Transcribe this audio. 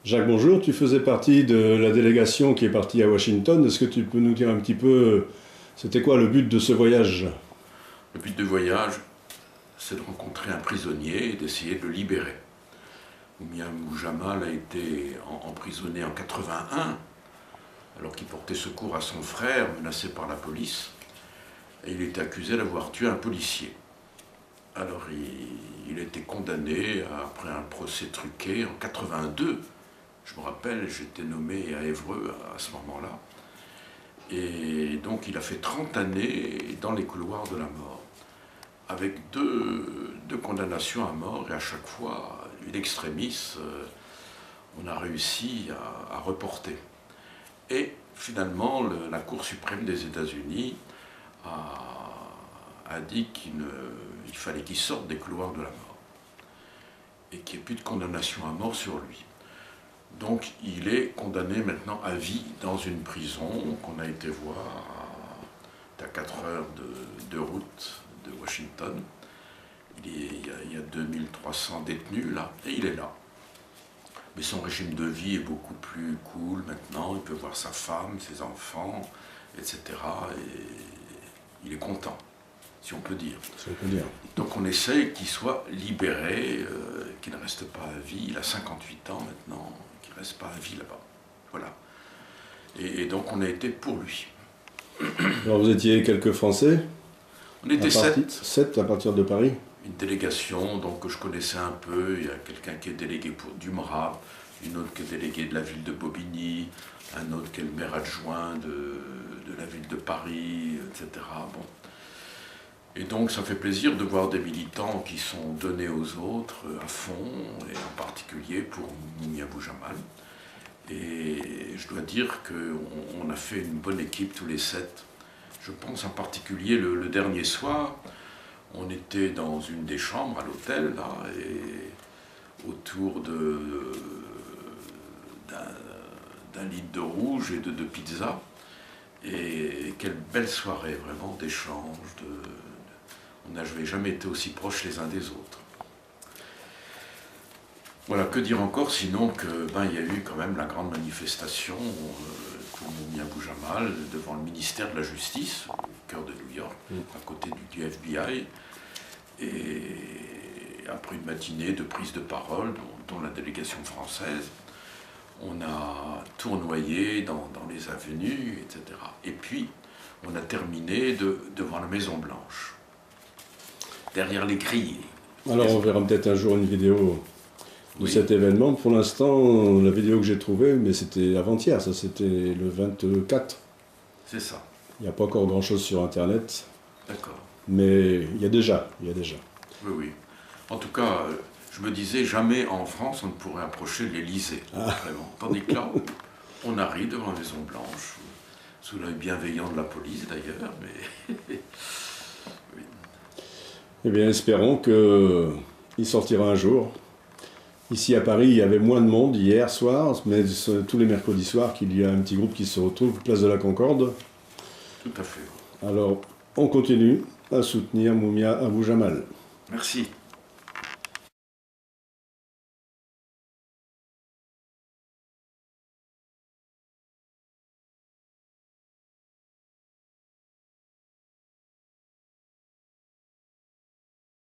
Jacques, bonjour. Tu faisais partie de la délégation qui est partie à Washington. Est-ce que tu peux nous dire un petit peu, c'était quoi le but de ce voyage? Le but du voyage, c'est de rencontrer un prisonnier et d'essayer de le libérer. Mumia Abu-Jamal a été emprisonné en 81, alors qu'il portait secours à son frère, menacé par la police, et il était accusé d'avoir tué un policier. Alors il a été condamné après un procès truqué en 82. Je me rappelle, j'étais nommé à Évreux à ce moment-là. Et donc il a fait 30 années dans les couloirs de la mort, avec deux condamnations à mort, et à chaque fois, une extrémis, on a réussi à reporter. Et finalement, la Cour suprême des États-Unis a dit qu'il fallait qu'il sorte des couloirs de la mort, et qu'il n'y ait plus de condamnation à mort sur lui. Donc il est condamné maintenant à vie dans une prison qu'on a été voir à 4 heures de route de Washington. Il y a 2300 détenus là, et il est là. Mais son régime de vie est beaucoup plus cool maintenant, il peut voir sa femme, ses enfants, etc. Et il est content, si on peut dire. Si on peut dire. Donc on essaie qu'il soit libéré, qu'il ne reste pas à vie. Il a 58 ans maintenant, qu'il ne reste pas à vie là-bas. Voilà. Et donc on a été pour lui. Alors vous étiez quelques Français? On était 7. 7 à partir de Paris? Une délégation donc, que je connaissais un peu. Il y a quelqu'un qui est délégué pour Dumera, une autre qui est déléguée de la ville de Bobigny, un autre qui est le maire adjoint de la ville de Paris, etc. Bon. Et donc ça fait plaisir de voir des militants qui sont donnés aux autres à fond, et en particulier pour Mumia Abu-Jamal. Et je dois dire qu'on a fait une bonne équipe tous les 7. Je pense en particulier le dernier soir, on était dans une des chambres à l'hôtel, là, et autour d'un litre de rouge et de pizza. Et quelle belle soirée, vraiment, d'échange. On n'avait jamais été aussi proches les uns des autres. Voilà, que dire encore sinon que il y a eu quand même la grande manifestation pour Mumia Abu-Jamal devant le ministère de la Justice, au cœur de New York, à côté du FBI. Et après une matinée de prise de parole, dont la délégation française, on a tournoyé dans les avenues, etc. Et puis, on a terminé devant la Maison Blanche, derrière les grilles. Alors on verra peut-être un jour une vidéo de cet événement. Pour l'instant, la vidéo que j'ai trouvée, mais c'était avant-hier, ça c'était le 24. C'est ça. Il n'y a pas encore grand-chose sur Internet. D'accord. Mais il y a déjà. Oui, oui. En tout cas, je me disais, jamais en France on ne pourrait approcher l'Élysée, vraiment. Tandis que là, on arrive devant la Maison Blanche, sous l'œil bienveillant de la police d'ailleurs, mais... oui. Eh bien, espérons qu'il sortira un jour. Ici à Paris, il y avait moins de monde hier soir, mais tous les mercredis soirs qu'il y a un petit groupe qui se retrouve, place de la Concorde. Tout à fait. Alors, on continue à soutenir Mumia Abu-Jamal. Merci.